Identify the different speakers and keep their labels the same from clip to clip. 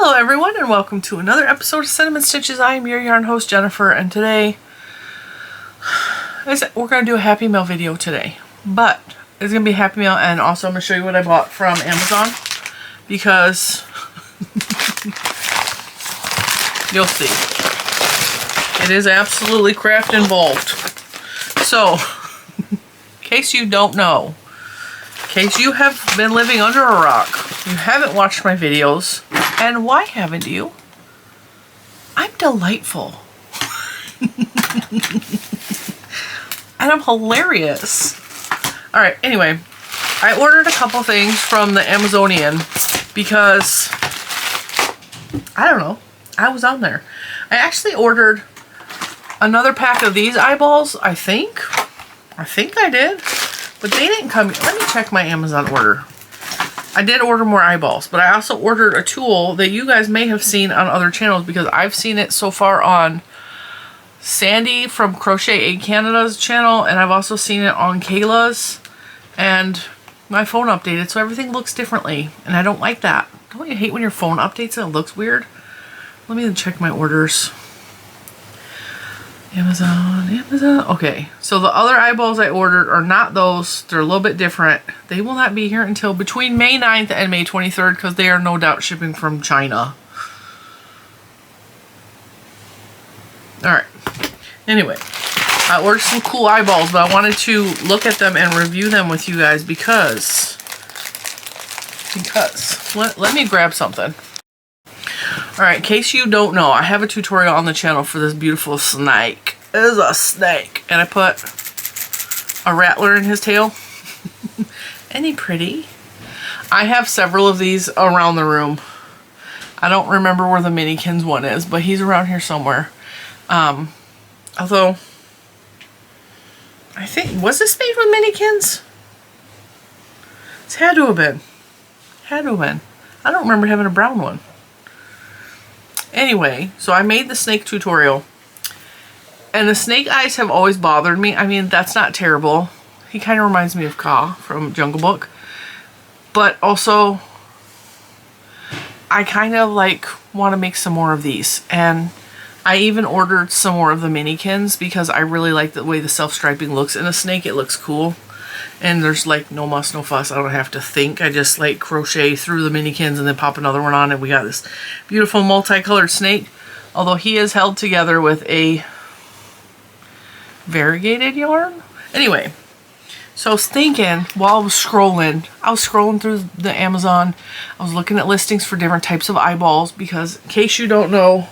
Speaker 1: Hello everyone and welcome to another episode of Cinnamon Stitches. I am your yarn host Jennifer, and today we're going to do a Happy Mail video today. But it's going to be Happy Mail, and also I'm going to show you what I bought from Amazon because you'll see. It is absolutely craft involved. So, in case you don't know, in case you have been living under a rock, you haven't watched my videos, and why haven't you? I'm delightful. And I'm hilarious. Alright, anyway, I ordered a couple things from the Amazonian because, I don't know, I was on there. I actually ordered another pack of these eyeballs, I think. I think I did. But they didn't come. Let me check my Amazon order. I did order more eyeballs, but I also ordered a tool that you guys may have seen on other channels because I've seen it so far on Sandy from Crochet Aid Canada's channel, and I've also seen it on Kayla's, and my phone updated, so everything looks differently, and I don't like that. Don't you hate when your phone updates and it looks weird? Let me check my orders. Amazon. Okay, so the other eyeballs I ordered are not those. They're a little bit different. They will not be here until between May 9th and May 23rd because they are no doubt shipping from China. Alright. Anyway, I ordered some cool eyeballs, but I wanted to look at them and review them with you guys because let me grab something. Alright, in case you don't know, I have a tutorial on the channel for this beautiful snake. It is a snake. And I put a rattler in his tail. Ain't he pretty? I have several of these around the room. I don't remember where the Minikins one is, but he's around here somewhere. Although, I think, was this made with Minikins? It's had to have been. Had to have been. I don't remember having a brown one. Anyway, so I made the snake tutorial, and the snake eyes have always bothered me. I mean, that's not terrible. He kind of reminds me of Ka from Jungle Book, but also I kind of like want to make some more of these, and I even ordered some more of the Minikins because I really like the way the self-striping looks in a snake. It looks cool. And there's like no muss, no fuss. I don't have to think. I just like crochet through the Minikins and then pop another one on, and we got this beautiful multicolored snake. Although he is held together with a variegated yarn. Anyway, so I was thinking while I was scrolling through the Amazon. I was looking at listings for different types of eyeballs because, in case you don't know,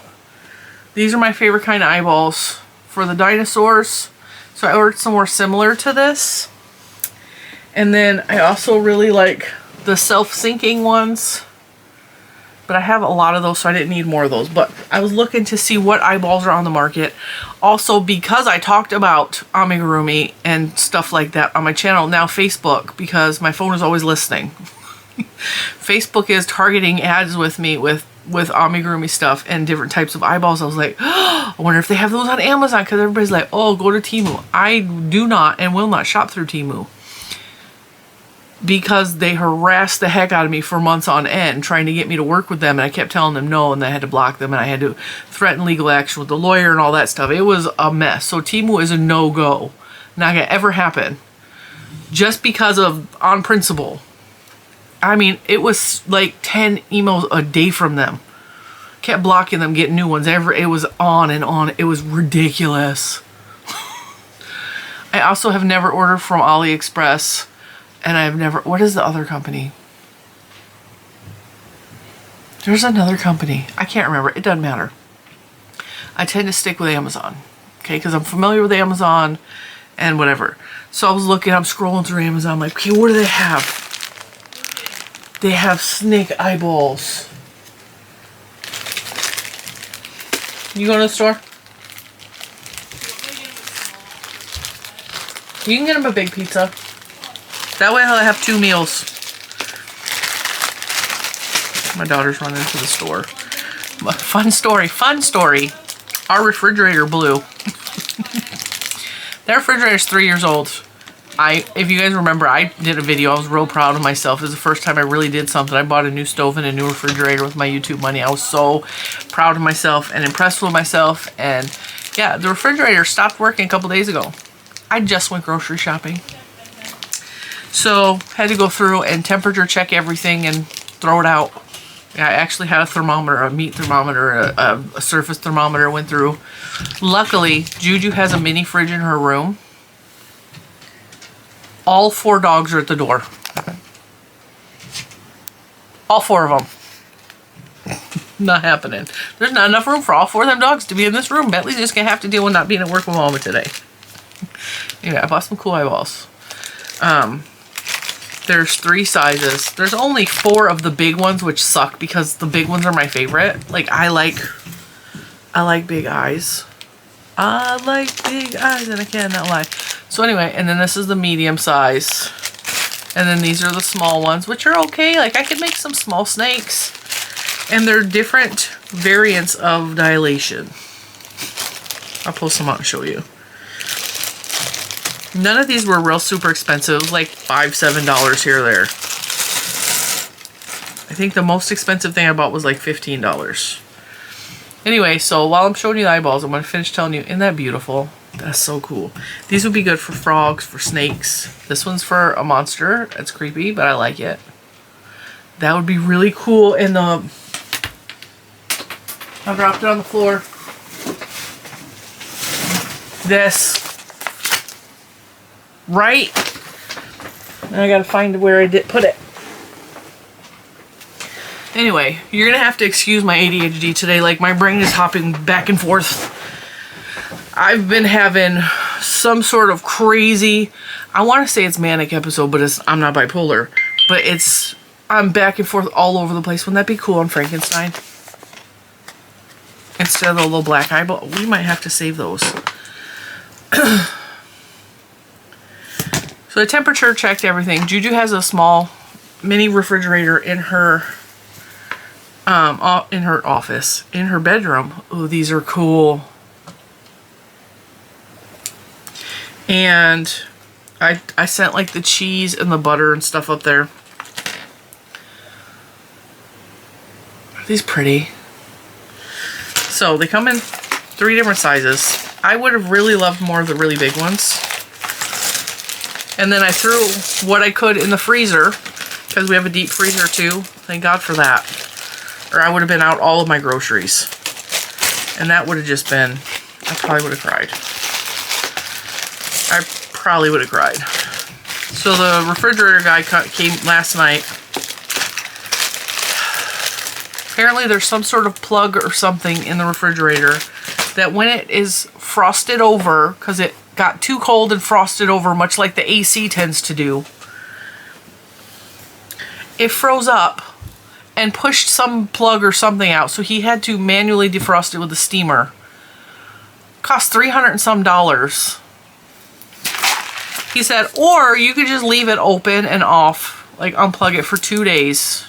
Speaker 1: these are my favorite kind of eyeballs for the dinosaurs. So I ordered some more similar to this. And then I also really like the self-sinking ones. But I have a lot of those, so I didn't need more of those. But I was looking to see what eyeballs are on the market. Also, because I talked about amigurumi and stuff like that on my channel, now Facebook, because my phone is always listening. Facebook is targeting ads with me with amigurumi stuff and different types of eyeballs. I was like, oh, I wonder if they have those on Amazon, because everybody's like, oh, go to Temu. I do not and will not shop through Temu, because they harassed the heck out of me for months on end trying to get me to work with them, and I kept telling them no, and I had to block them, and I had to threaten legal action with the lawyer and all that stuff. It was a mess. So Temu is a no-go. Not gonna ever happen. Just because of, on principle. I mean, it was like 10 emails a day from them. Kept blocking them, getting new ones. It was on and on. It was ridiculous. I also have never ordered from AliExpress. And I've never... What is the other company? There's another company. I can't remember. It doesn't matter. I tend to stick with Amazon. Okay? Because I'm familiar with Amazon and whatever. So I was looking. I'm scrolling through Amazon. I'm like, okay, what do they have? They have snake eyeballs. You go to the store? You can get them a big pizza. That way I'll have 2 meals. My daughter's running to the store. Fun story. Our refrigerator blew. That refrigerator's 3 years old. if you guys remember, I did a video. I was real proud of myself. It was the first time I really did something. I bought a new stove and a new refrigerator with my YouTube money. I was so proud of myself and impressed with myself. And yeah, the refrigerator stopped working a couple days ago. I just went grocery shopping. So had to go through and temperature check everything and throw it out. Yeah, I actually had a thermometer, a meat thermometer, a surface thermometer went through. Luckily, Juju has a mini fridge in her room. All 4 dogs are at the door. All 4 of them. Not happening. There's not enough room for all 4 of them dogs to be in this room. Bentley's just going to have to deal with not being at work with Mama today. Anyway, I bought some cool eyeballs. There's 3 sizes. There's only 4 of the big ones, which suck because the big ones are my favorite. Like, I like big eyes. I like big eyes, and I cannot lie. So anyway, and then this is the medium size. And then these are the small ones, which are okay. Like, I could make some small snakes. And they're different variants of dilation. I'll pull some out and show you. None of these were real super expensive, like $5, $7 here or there. I think the most expensive thing I bought was like $15. Anyway, so while I'm showing you the eyeballs, I'm going to finish telling you, isn't that beautiful? That's so cool. These would be good for frogs, for snakes. This one's for a monster. It's creepy, but I like it. That would be really cool in the... I dropped it on the floor. This... right, and I gotta find where I did put it. Anyway, you're gonna have to excuse my ADHD today. Like, my brain is hopping back and forth. I've been having some sort of crazy, I want to say it's manic episode, but I'm not bipolar, but I'm back and forth all over the place. Wouldn't that be cool on Frankenstein? Instead of the little black eyeball, we might have to save those. So I temperature checked everything. Juju has a small mini refrigerator in her office, in her bedroom. Oh, these are cool. And I sent like the cheese and the butter and stuff up there. Are these pretty? So they come in 3 different sizes. I would have really loved more of the really big ones. And then I threw what I could in the freezer, because we have a deep freezer too. Thank God for that. Or I would have been out all of my groceries. And that would have just been, I probably would have cried. I probably would have cried. So the refrigerator guy came last night. Apparently there's some sort of plug or something in the refrigerator that when it is frosted over, because it got too cold and frosted over, much like the AC tends to do, it froze up and pushed some plug or something out, so he had to manually defrost it with a steamer. Cost $300 and some. He said, or you could just leave it open and off, like unplug it for 2 days.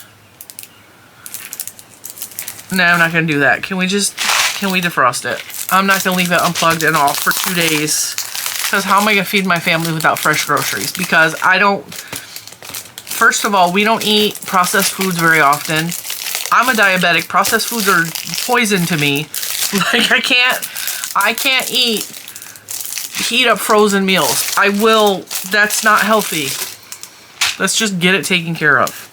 Speaker 1: No, I'm not gonna do that. Can we defrost it? I'm not gonna leave it unplugged and off for 2 days. Because how am I going to feed my family without fresh groceries? Because I don't... First of all, we don't eat processed foods very often. I'm a diabetic. Processed foods are poison to me. Like, I can't heat up frozen meals. That's not healthy. Let's just get it taken care of.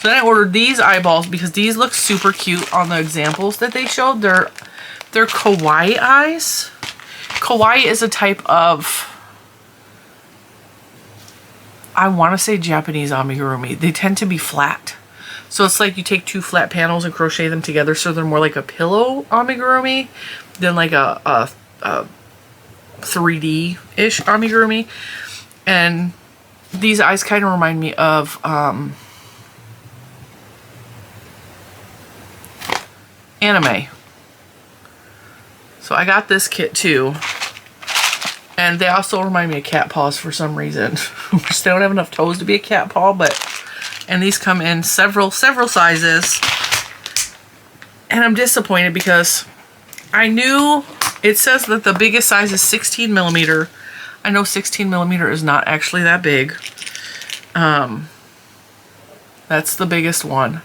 Speaker 1: So then I ordered these eyeballs because these look super cute on the examples that they showed. They're kawaii eyes. Kawaii is a type of, I want to say Japanese amigurumi. They tend to be flat. So it's like you take 2 flat panels and crochet them together, so they're more like a pillow amigurumi than like a 3D-ish amigurumi. And these eyes kind of remind me of anime. So I got this kit too. And they also remind me of cat paws for some reason. They don't have enough toes to be a cat paw, but... And these come in several sizes. And I'm disappointed because I knew it says that the biggest size is 16 millimeter. I know 16 millimeter is not actually that big. That's the biggest one.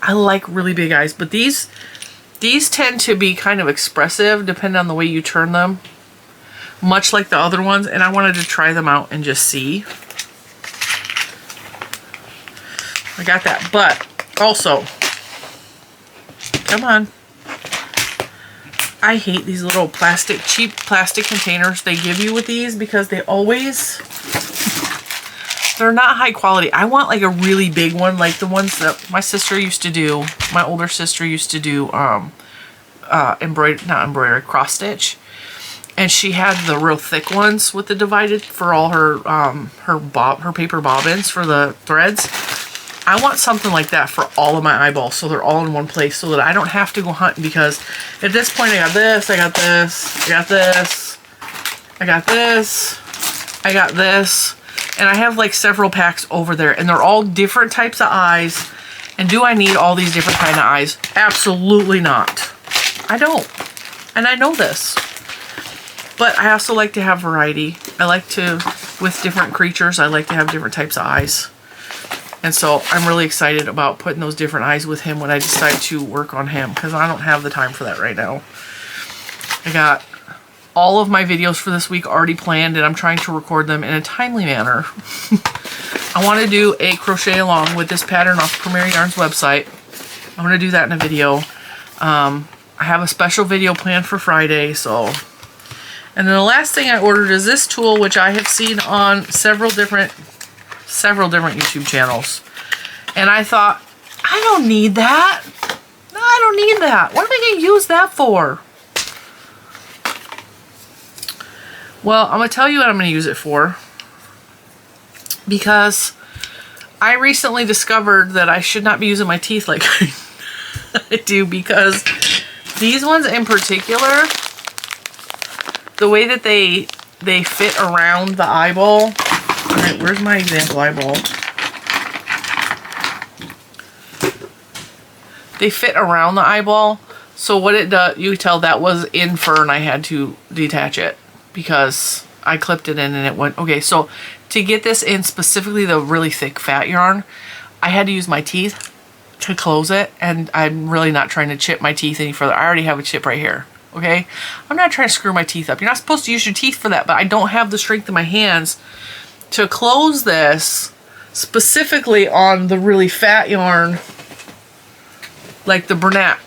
Speaker 1: I like really big eyes, but these tend to be kind of expressive depending on the way you turn them, much like the other ones, and I wanted to try them out and just see. I got that, but also, come on. I hate these little cheap plastic containers they give you with these because they're not high quality. I want like a really big one, like the ones that my sister used to do. My older sister used to do not embroidery, cross stitch. And she had the real thick ones with the divided for all her paper bobbins for the threads. I want something like that for all of my eyeballs, so they're all in one place, so that I don't have to go hunting, because at this point I got this, I got this, I got this, I got this, I got this, and I have like several packs over there, and they're all different types of eyes. And do I need all these different kind of eyes? Absolutely not. I don't. And I know this. But I also like to have variety. I like to, with different creatures, I like to have different types of eyes. And so I'm really excited about putting those different eyes with him when I decide to work on him, because I don't have the time for that right now. I got all of my videos for this week already planned, and I'm trying to record them in a timely manner. I want to do a crochet along with this pattern off Premier Yarns website. I'm going to do that in a video. I have a special video planned for Friday, so... And then the last thing I ordered is this tool, which I have seen on several different YouTube channels. And I thought, I don't need that. No, I don't need that. What am I going to use that for? Well, I'm going to tell you what I'm going to use it for. Because I recently discovered that I should not be using my teeth like I do, because these ones in particular, the way that they fit around the eyeball. Alright, where's my example eyeball? They fit around the eyeball. So what it does, you tell that was in fur and I had to detach it because I clipped it in and it went, okay, so to get this in, specifically the really thick fat yarn, I had to use my teeth to close it, and I'm really not trying to chip my teeth any further. I already have a chip right here, okay? I'm not trying to screw my teeth up. You're not supposed to use your teeth for that, but I don't have the strength in my hands to close this specifically on the really fat yarn like the Bernat.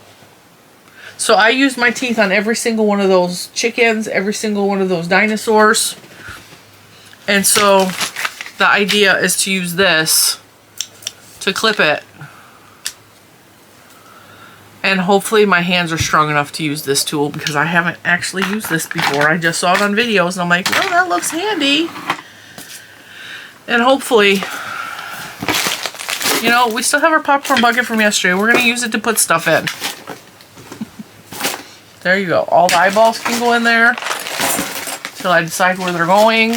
Speaker 1: So I used my teeth on every single one of those chickens, every single one of those dinosaurs. And so the idea is to use this to clip it. And hopefully my hands are strong enough to use this tool, because I haven't actually used this before. I just saw it on videos and I'm like, oh, that looks handy. And hopefully, you know, we still have our popcorn bucket from yesterday. We're going to use it to put stuff in. There you go. All the eyeballs can go in there till I decide where they're going.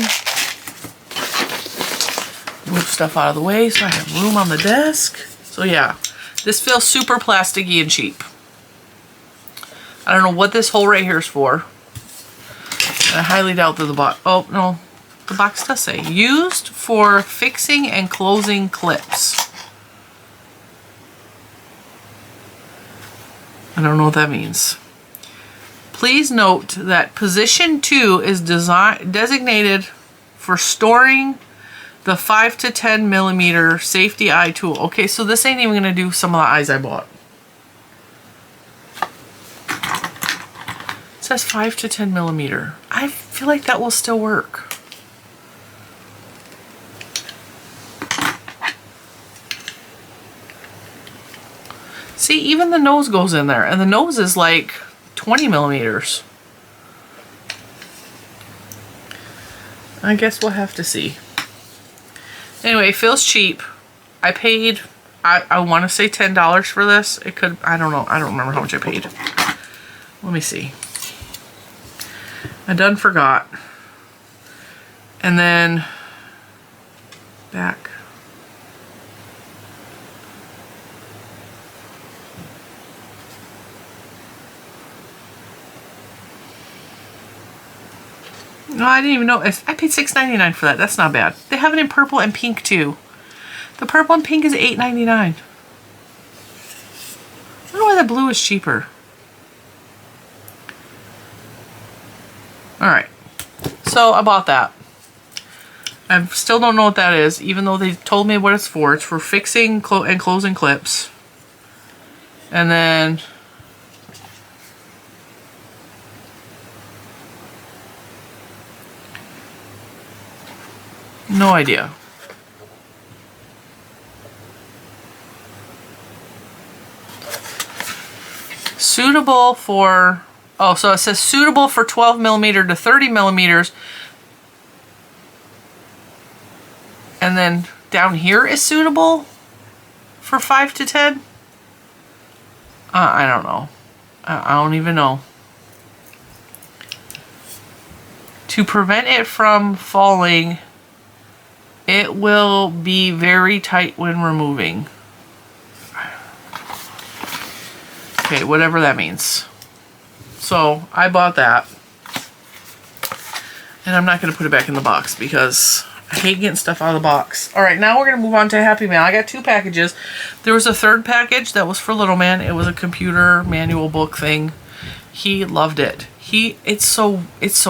Speaker 1: Move stuff out of the way so I have room on the desk. So yeah, this feels super plasticky and cheap. I don't know what this hole right here is for. And I highly doubt that the box, oh no, the box does say used for fixing and closing clips. I don't know what that means. Please note that position 2 is designated for storing the 5 to 10 millimeter safety eye tool. Okay, so this ain't even gonna do some of the eyes I bought. It says 5 to 10 millimeter. I feel like that will still work. See, even the nose goes in there, and the nose is like 20 millimeters. I guess we'll have to see. Anyway, it feels cheap. I paid, I want to say $10 for this. It could, I don't know. I don't remember how much I paid. Let me see. I done forgot. And then back. No, I didn't even know. I paid $6.99 for that. That's not bad. They have it in purple and pink too. The purple and pink is $8.99. I don't know why the blue is cheaper. Alright. So I bought that. I still don't know what that is, even though they told me what it's for. It's for fixing and closing clips. And then no idea. Suitable for, oh, so it says suitable for 12 millimeter to 30 millimeters. And then down here is suitable for 5 to 10. I don't know. I don't even know. To prevent it from falling, it will be very tight when removing. Okay, whatever that means. So I bought that. And I'm not going to put it back in the box because I hate getting stuff out of the box. Alright, now we're going to move on to Happy Mail. I got 2 packages. There was a 3rd package that was for Little Man. It was a computer manual book thing. He loved it. It's so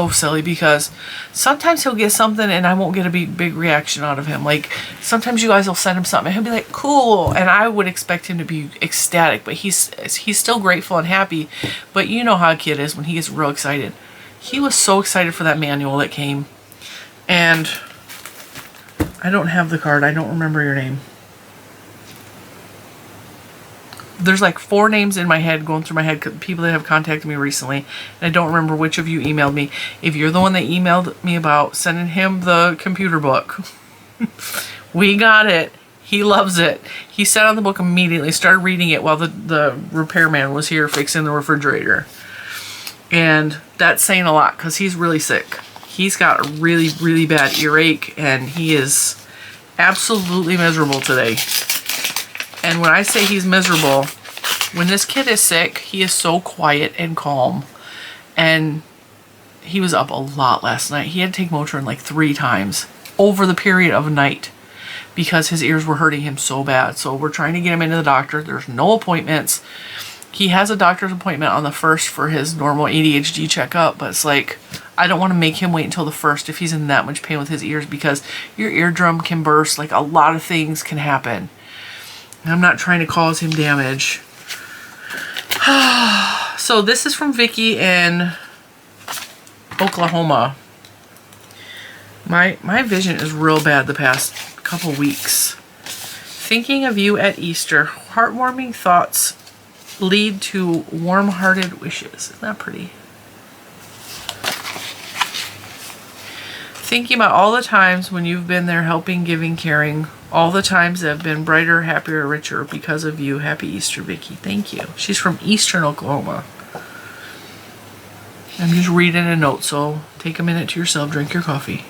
Speaker 1: silly because sometimes he'll get something and I won't get a big reaction out of him. Like sometimes you guys will send him something and he'll be like, cool, and I would expect him to be ecstatic, but he's still grateful and happy. But you know how a kid is when he gets real excited. He was so excited for that manual that came. And I don't have the card. I don't remember your name. There's like 4 names in my head going through my head, people that have contacted me recently, and I don't remember which of you emailed me. If you're the one that emailed me about sending him the computer book, we got it. He loves it. He sat on the book immediately, started reading it while the repairman was here fixing the refrigerator. And that's saying a lot because he's really sick. He's got a really, really bad earache and he is absolutely miserable today. And when I say he's miserable, when this kid is sick, he is so quiet and calm. And he was up a lot last night. He had to take Motrin like 3 times over the period of a night because his ears were hurting him so bad. So we're trying to get him into the doctor. There's no appointments. He has a doctor's appointment on the 1st for his normal ADHD checkup, but it's like, I don't want to make him wait until the 1st if he's in that much pain with his ears because your eardrum can burst. Like a lot of things can happen. I'm not trying to cause him damage. So this is from Vicky in Oklahoma. My vision is real bad the past couple weeks. Thinking of you at Easter. Heartwarming thoughts lead to warm-hearted wishes. Isn't that pretty? Thinking about all the times when you've been there helping, giving, caring. All the times that have been brighter, happier, richer because of you. Happy Easter, Vicky. Thank you. She's from Eastern Oklahoma. I'm just reading a note, so take a minute to yourself, drink your coffee.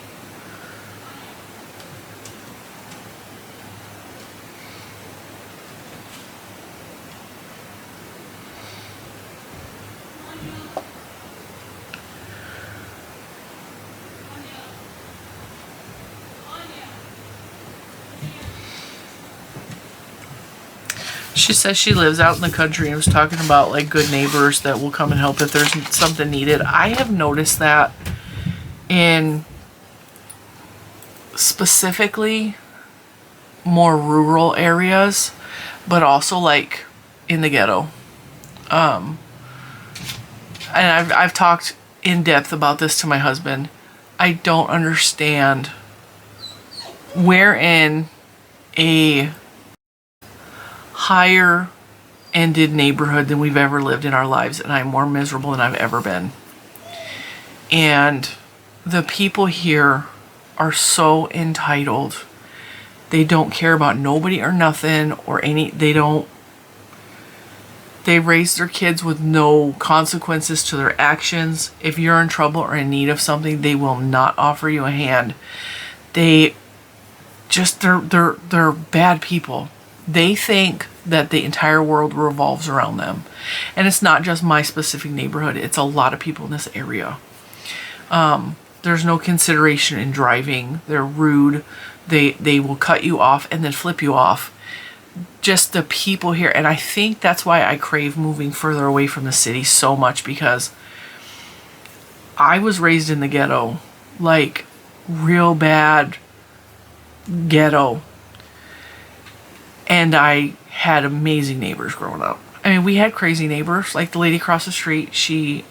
Speaker 1: She says she lives out in the country and was talking about like good neighbors that will come and help if there's something needed. I have noticed that in specifically more rural areas, but also like in the ghetto. And I've talked in depth about this to my husband. I don't understand wherein a higher ended neighborhood than we've ever lived in our lives, and I'm more miserable than I've ever been. And the people here are so entitled. They don't care about nobody or nothing or any, they raise their kids with no consequences to their actions. If you're in trouble or in need of something, they will not offer you a hand. They're bad people. They think that the entire world revolves around them. And it's not just my specific neighborhood. It's a lot of people in this area. There's no consideration in driving. They're rude. They will cut you off and then flip you off. Just the people here. And I think that's why I crave moving further away from the city so much, because I was raised in the ghetto, like real bad ghetto. And I had amazing neighbors growing up. I mean, we had crazy neighbors, like the lady across the street. She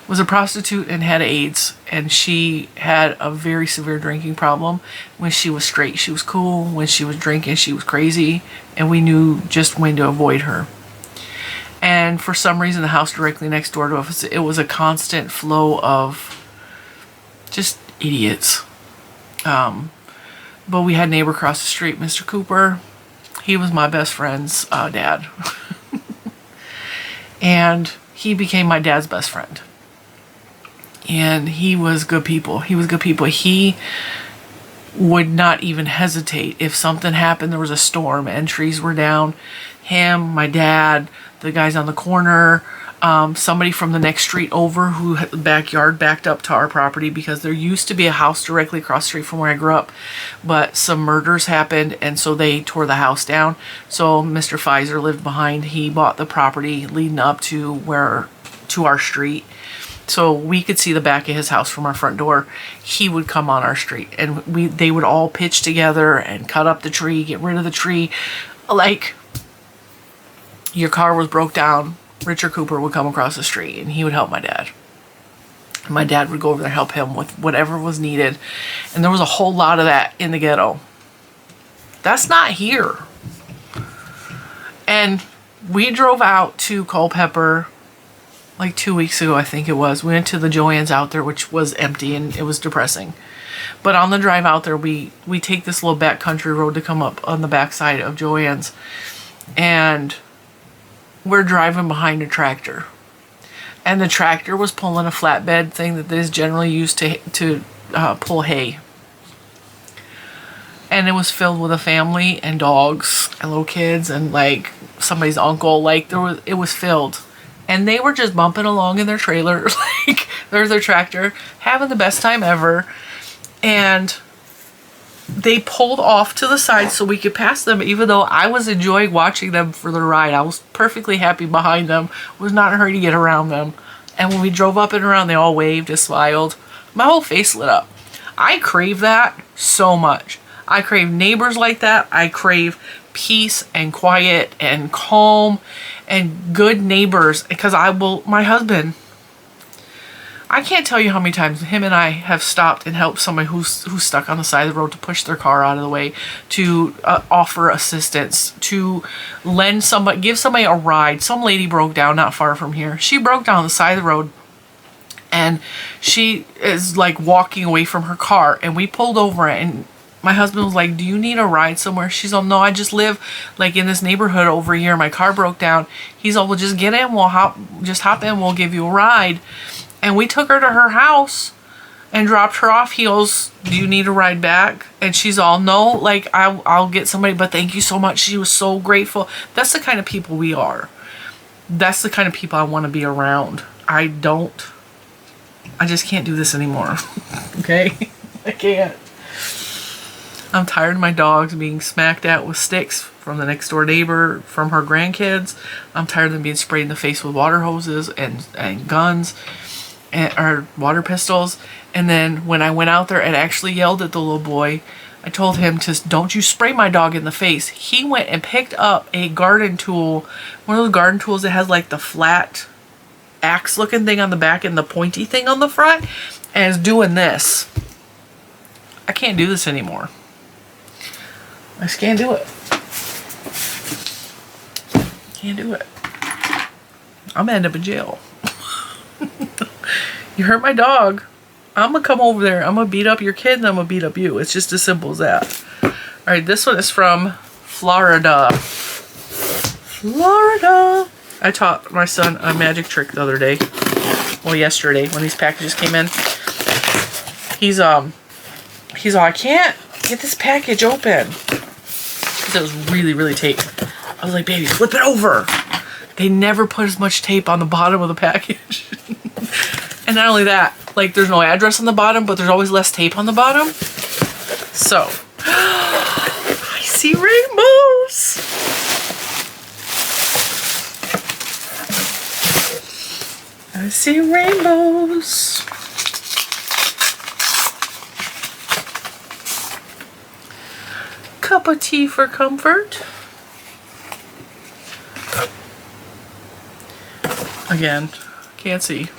Speaker 1: was a prostitute and had AIDS, and she had a very severe drinking problem. When she was straight, she was cool. When she was drinking, she was crazy, and we knew just when to avoid her. And for some reason, the house directly next door to us, it was a constant flow of just idiots. But we had a neighbor across the street, Mr. Cooper. He was my best friend's dad. And he became my dad's best friend. And he was good people. He was good people. He would not even hesitate if something happened. There was a storm and trees were down. Him, my dad, the guys on the corner, somebody from the next street over who had the backyard backed up to our property, because there used to be a house directly across the street from where I grew up, but some murders happened, and so they tore the house down. So Mr. Pfizer lived behind. He bought the property leading up to our street, so we could see the back of his house from our front door. He would come on our street, and they would all pitch together and cut up the tree, get rid of the tree. Like, your car was broke down, Richard Cooper would come across the street and he would help my dad. My dad would go over there and help him with whatever was needed. And there was a whole lot of that in the ghetto. That's not here. And we drove out to Culpeper like 2 weeks ago, I think it was. We went to the Joann's out there, which was empty, and it was depressing. But on the drive out there, we take this little back country road to come up on the backside of Joann's. And we're driving behind a tractor, and the tractor was pulling a flatbed thing that is generally used to pull hay, and it was filled with a family and dogs and little kids and like somebody's uncle. Like, it was filled, and they were just bumping along in their trailer, like there's their tractor, having the best time ever. And they pulled off to the side so we could pass them, even though I was enjoying watching them for the ride. I was perfectly happy behind them, was not in a hurry to get around them. And when we drove up and around, they all waved and smiled. My whole face lit up. I crave that so much. I crave neighbors like that. I crave peace and quiet and calm and good neighbors, because my husband, I can't tell you how many times him and I have stopped and helped somebody who's stuck on the side of the road, to push their car out of the way, to offer assistance, to give somebody a ride. Some lady broke down not far from here. She broke down on the side of the road, and she is like walking away from her car, and we pulled over, and my husband was like, "Do you need a ride somewhere?" She's all, "No, I just live like in this neighborhood over here. My car broke down." He's all, "Well, just get in. Hop in. We'll give you a ride." And we took her to her house and dropped her off. He goes, "Do you need a ride back?" And she's all, "No, like I'll get somebody, but thank you so much." She was so grateful. That's the kind of people we are. That's the kind of people I want to be around. I just can't do this anymore. Okay? I can't. I'm tired of my dogs being smacked at with sticks from the next door neighbor, from her grandkids. I'm tired of them being sprayed in the face with water hoses and guns. Or water pistols. And then when I went out there and actually yelled at the little boy, I told him to, "Don't you spray my dog in the face." He went and picked up a garden tool, one of those garden tools that has like the flat axe looking thing on the back and the pointy thing on the front, and is doing this. I can't do this anymore. I just can't do it. Can't do it. I'm gonna end up in jail. You hurt my dog, I'm gonna come over there, I'm gonna beat up your kid, and I'm gonna beat up you. It's just as simple as that. Alright, this one is from Florida. Florida! I taught my son a magic trick the other day. Well, yesterday, when these packages came in. He's all, "I can't get this package open." Because it was really, really taped. I was like, "Baby, flip it over." They never put as much tape on the bottom of the package. And not only that, like there's no address on the bottom, but there's always less tape on the bottom. So, I see rainbows. I see rainbows. Cup of tea for comfort. Again, can't see.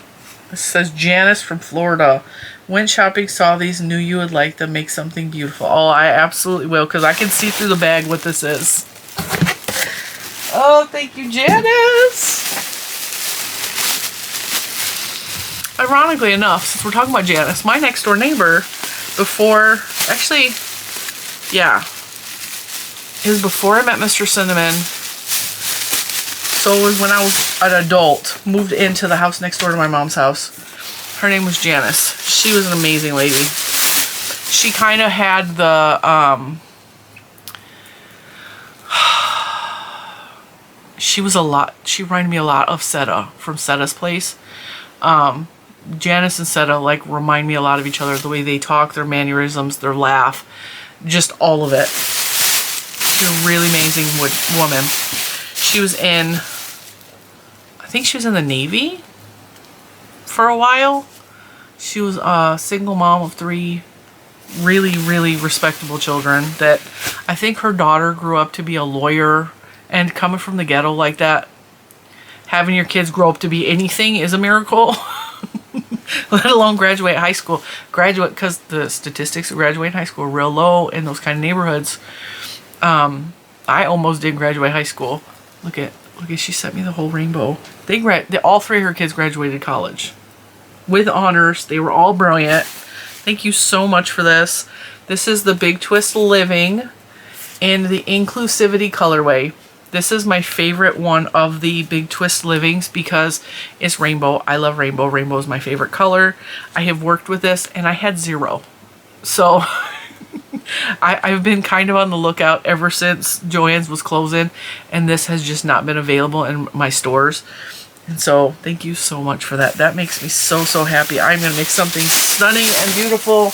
Speaker 1: This says Janice from Florida. Went shopping, saw these, knew you would like them. Make something beautiful. Oh, I absolutely will, because I can see through the bag what this is. Oh, thank you, Janice. Ironically enough, since we're talking about Janice, my next door neighbor, before, actually, yeah, it was before I met Mr. Cinnamon. So it was when I was an adult, moved into the house next door to my mom's house. Her name was Janice. She was an amazing lady. She kind of had the, she reminded me a lot of Seta from Seta's Place. Janice and Seta like remind me a lot of each other. The way they talk, their mannerisms, their laugh, just all of it. She's a really amazing woman. She was in, I think she was in the Navy for a while. She was a single mom of 3 really, really respectable children that I think her daughter grew up to be a lawyer, and coming from the ghetto like that, having your kids grow up to be anything is a miracle. Let alone graduate high school. Because the statistics of graduating high school are real low in those kind of neighborhoods. I almost didn't graduate high school. Look at, she sent me the whole rainbow. All 3 of her kids graduated college with honors. They were all brilliant. Thank you so much for this. This is the Big Twist Living in the Inclusivity colorway. This is my favorite one of the Big Twist Livings because it's rainbow. I love rainbow. Rainbow is my favorite color. I have worked with this and I had 0. So I've been kind of on the lookout ever since Joann's was closing, and this has just not been available in my stores. And so thank you so much for that. That makes me so, so happy. I'm going to make something stunning and beautiful.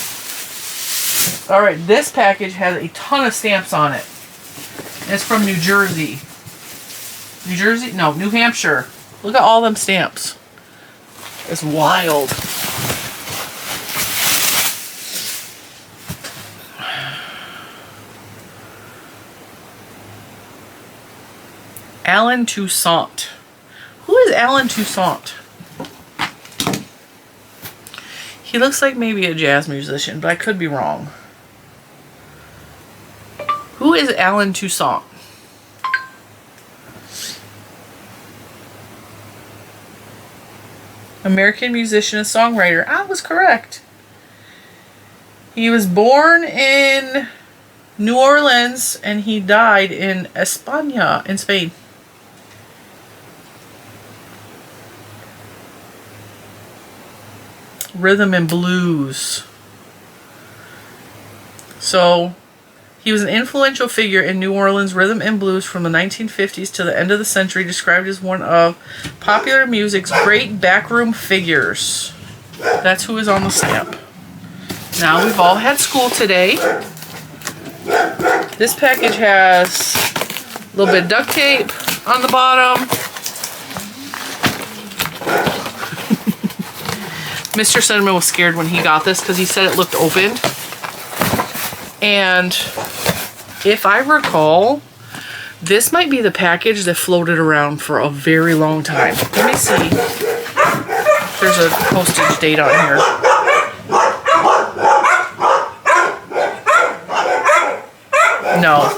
Speaker 1: All right, this package has a ton of stamps on it. It's from New Jersey. New Jersey? No, New Hampshire. Look at all them stamps. It's wild. Alan Toussaint. Who is Alan Toussaint? He looks like maybe a jazz musician, but I could be wrong. Who is Alan Toussaint? American musician and songwriter. I was correct. He was born in New Orleans and he died in España, in Spain. Rhythm and blues. So he was an influential figure in New Orleans rhythm and blues from the 1950s to the end of the century, described as one of popular music's great backroom figures. That's who is on the stamp. Now, we've all had school today. This package has a little bit of duct tape on the bottom. Mr. Cinnamon was scared when he got this because he said it looked opened. And if I recall, this might be the package that floated around for a very long time. Let me see. There's a postage date on here. No.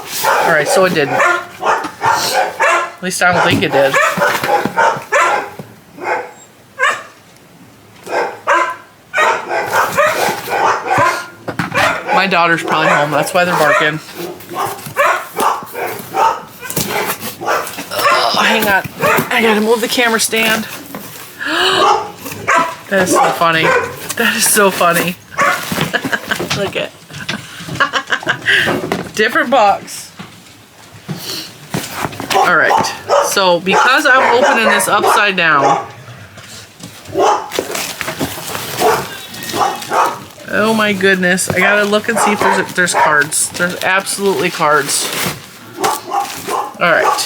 Speaker 1: Alright, so it didn't. At least I don't think it did. My daughter's probably home. That's why they're barking. Oh, hang on. I gotta move the camera stand. That is so funny. That is so funny. Look at. Different box. Alright. So, because I'm opening this upside down, Oh my goodness. I gotta look and see if there's cards. There's absolutely cards. Alright.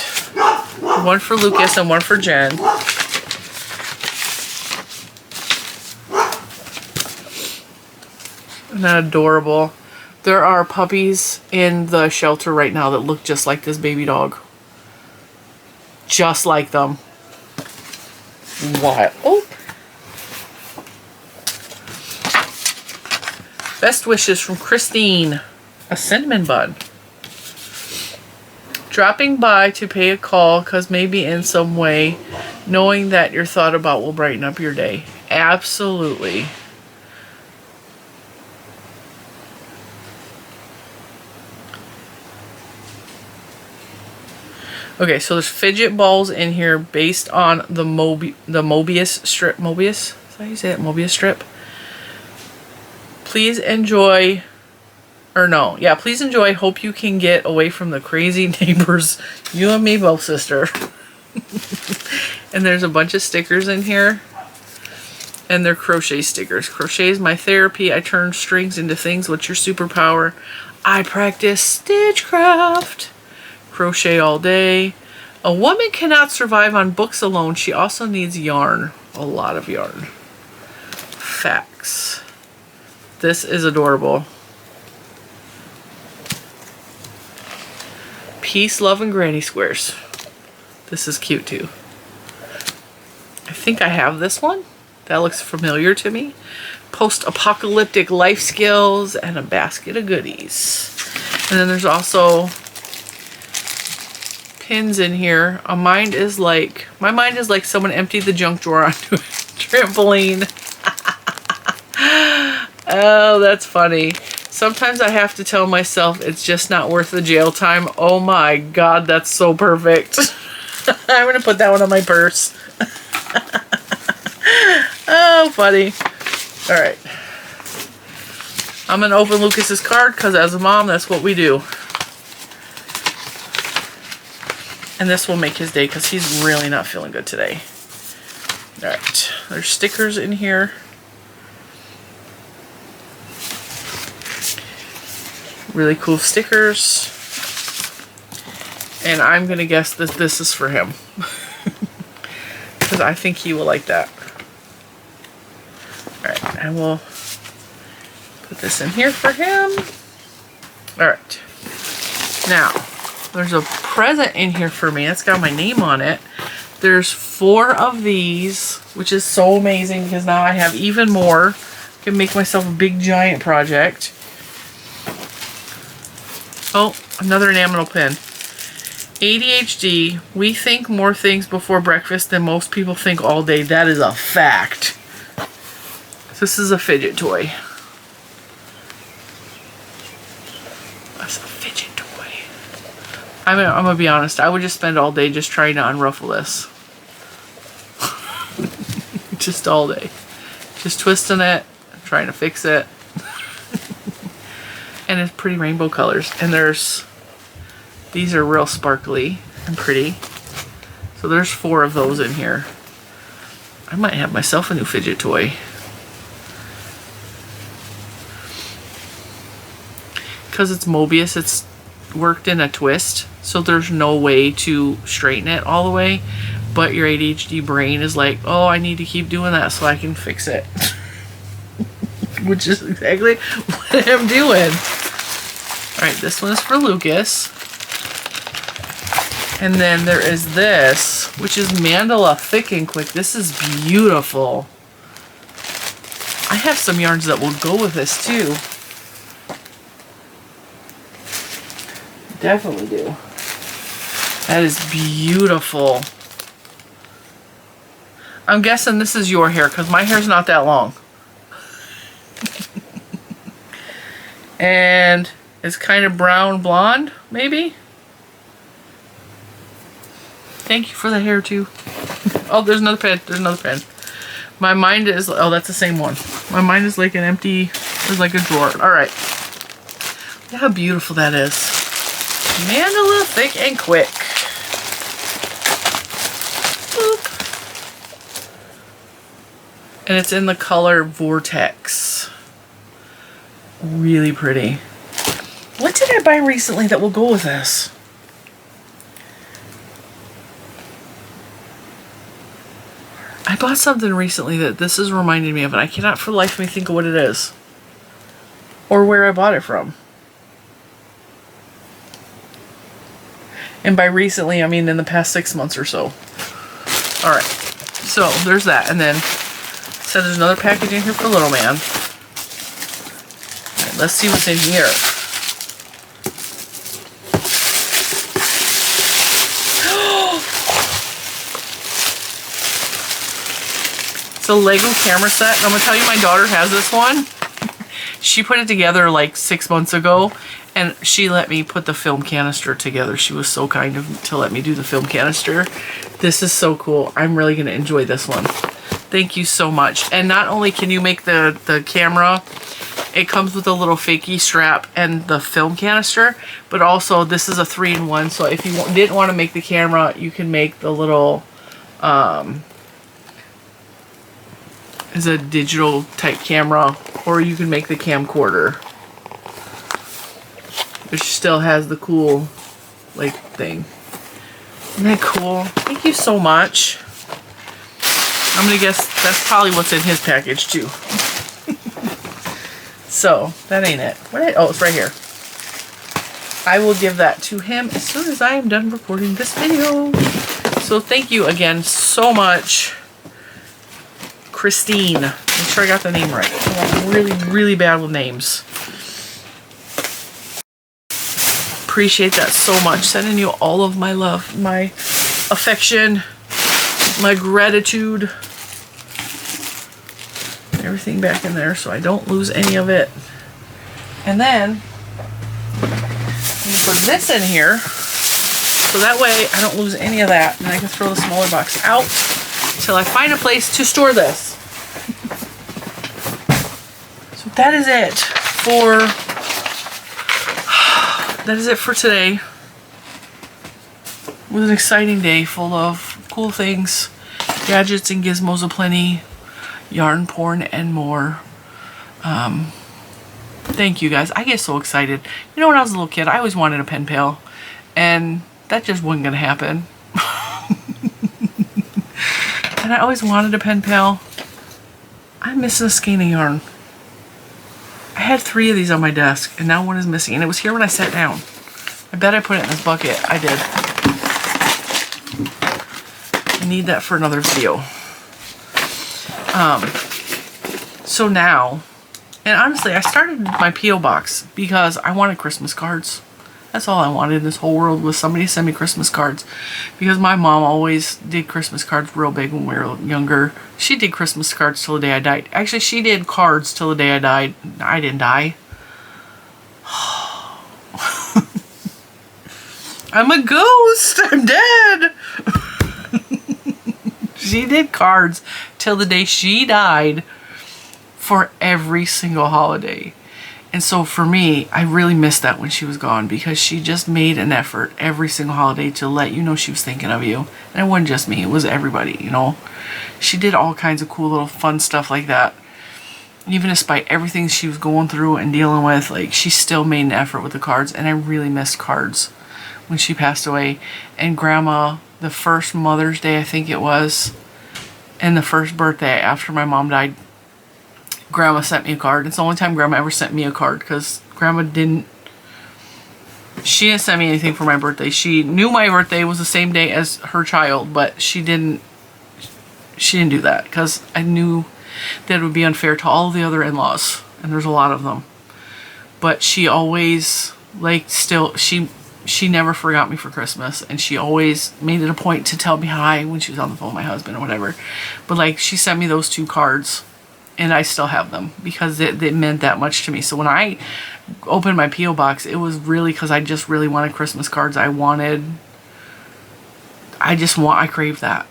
Speaker 1: One for Lucas and one for Jen. Isn't that adorable? There are puppies in the shelter right now that look just like this baby dog. Just like them. Wow. Oh. Best wishes from Christine. A cinnamon bun. Dropping by to pay a call because maybe in some way knowing that you're thought about will brighten up your day. Absolutely. Okay, so there's fidget balls in here based on the Mobius strip. Mobius? Is that how you say it? Mobius strip? Please enjoy, or no, yeah, please enjoy. Hope you can get away from the crazy neighbors. You and me both, sister. And there's a bunch of stickers in here. And they're crochet stickers. Crochet is my therapy. I turn strings into things. What's your superpower? I practice stitchcraft. Crochet all day. A woman cannot survive on books alone. She also needs yarn. A lot of yarn. Facts. This is adorable. Peace, love, and granny squares. This is cute too. I think I have this one. That looks familiar to me. Post-apocalyptic life skills and a basket of goodies. And then there's also pins in here. My mind is like someone emptied the junk drawer onto a trampoline. Oh, that's funny. Sometimes I have to tell myself it's just not worth the jail time. Oh my God, that's so perfect. I'm gonna put that one on my purse. Oh, funny. All right. I'm gonna open Lucas's card because as a mom, that's what we do. And this will make his day because he's really not feeling good today. All right. There's stickers in here. Really cool stickers. And I'm gonna guess that this is for him. Because I think he will like that. Alright, and we'll put this in here for him. Alright. Now, there's a present in here for me. It's got my name on it. There's 4 of these, which is so amazing because now I have even more. I can make myself a big giant project. Oh, another enamel pin. ADHD, we think more things before breakfast than most people think all day. That is a fact. This is a fidget toy. That's a fidget toy. I'm gonna be honest, I would just spend all day just trying to unruffle this. Just all day. Just twisting it, trying to fix it. And it's pretty rainbow colors. And these are real sparkly and pretty. So there's 4 of those in here. I might have myself a new fidget toy. Because it's Mobius, it's worked in a twist. So there's no way to straighten it all the way. But your ADHD brain is like, oh, I need to keep doing that so I can fix it. Which is exactly what I'm doing. Alright, this one is for Lucas. And then there is this, which is Mandala Thick and Quick. This is beautiful. I have some yarns that will go with this too. Definitely do. That is beautiful. I'm guessing this is your hair because my hair's not that long. And it's kind of brown blonde, maybe? Thank you for the hair too. Oh, there's another pen. There's another pen. My mind is, oh, that's the same one. My mind is like an empty, there's like a drawer. All right. Look how beautiful that is. Mandala Thick and Quick. Boop. And it's in the color Vortex. really pretty. What did I buy recently that will go with this? I bought something recently that this is reminding me of, and I cannot for the life of me think of what it is. Or where I bought it from. And by recently, I mean in the past 6 months or so. Alright, so there's that. And then, so there's another package in here for Little Man. Alright, let's see what's in here. It's a Lego camera set. And I'm going to tell you, my daughter has this one. She put it together like 6 months ago. And she let me put the film canister together. She was so kind to let me do the film canister. This is so cool. I'm really going to enjoy this one. Thank you so much. And not only can you make the camera, it comes with a little fakie strap and the film canister, but also this is a 3-in-1. So if you didn't want to make the camera, you can make the little, is a digital type camera, or you can make the camcorder. Which still has the cool, like, thing. Isn't that cool? Thank you so much. I'm gonna guess that's probably what's in his package, too. So, that ain't it. Oh, it's right here. I will give that to him as soon as I am done recording this video. So, thank you again so much, Christine. Make sure I got the name right. I'm really, really bad with names. Appreciate that so much. Sending you all of my love, my affection, my gratitude. Everything back in there so I don't lose any of it. And then put this in here so that way I don't lose any of that, and I can throw the smaller box out till I find a place to store this. So that is it for today. It was an exciting day full of cool things, gadgets and gizmos aplenty, yarn porn, and more. Thank you guys. I get so excited. You know, when I was a little kid, I always wanted a pen pal, and that just wasn't gonna happen. And I always wanted a pen pal. I'm missing a skein of yarn. I had 3 of these on my desk, and now one is missing, and it was here when I sat down. I bet I put it in this bucket. I did. I need that for another video. So now, and honestly, I started my P.O. box because I wanted Christmas cards. That's all I wanted in this whole world, was somebody to send me Christmas cards. Because my mom always did Christmas cards real big when we were younger. She did Christmas cards till the day I died. Actually, she did cards till the day I died. I didn't die. I'm a ghost. I'm dead. She did cards till the day she died for every single holiday. And so for me, I really missed that when she was gone, because she just made an effort every single holiday to let you know she was thinking of you. And it wasn't just me, it was everybody, you know. She did all kinds of cool little fun stuff like that. Even despite everything she was going through and dealing with, like, she still made an effort with the cards. And I really missed cards when she passed away. And Grandma, the first Mother's Day, I think it was, and the first birthday after my mom died, Grandma sent me a card. It's the only time Grandma ever sent me a card, because Grandma didn't send me anything for my birthday. She knew my birthday was the same day as her child, but she didn't do that, because I knew that it would be unfair to all the other in-laws, and there's a lot of them. But she always, like, she never forgot me for Christmas, and she always made it a point to tell me hi when she was on the phone with my husband or whatever. But, like, she sent me those 2 cards, and I still have them because it meant that much to me. So when I opened my P.O. box, it was really because I just really wanted Christmas cards. I craved that.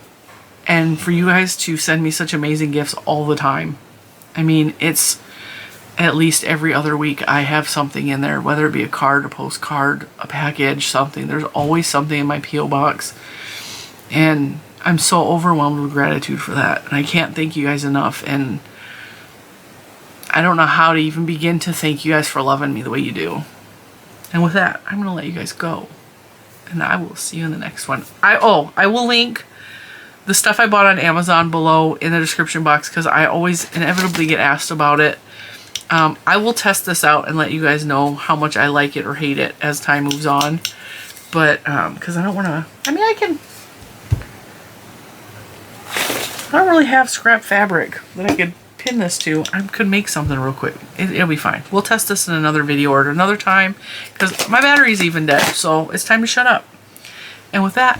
Speaker 1: And for you guys to send me such amazing gifts all the time. I mean, it's at least every other week I have something in there, whether it be a card, a postcard, a package, something. There's always something in my P.O. box. And I'm so overwhelmed with gratitude for that. And I can't thank you guys enough. And I don't know how to even begin to thank you guys for loving me the way you do. And with that, I'm going to let you guys go. And I will see you in the next one. I will link the stuff I bought on Amazon below in the description box because I always inevitably get asked about it. I will test this out and let you guys know how much I like it or hate it as time moves on. But, because I don't want to, I mean, I don't really have scrap fabric that I could pin this to. I could make something real quick. It'll be fine. We'll test this in another video or at another time because my battery's even dead. So it's time to shut up. And with that,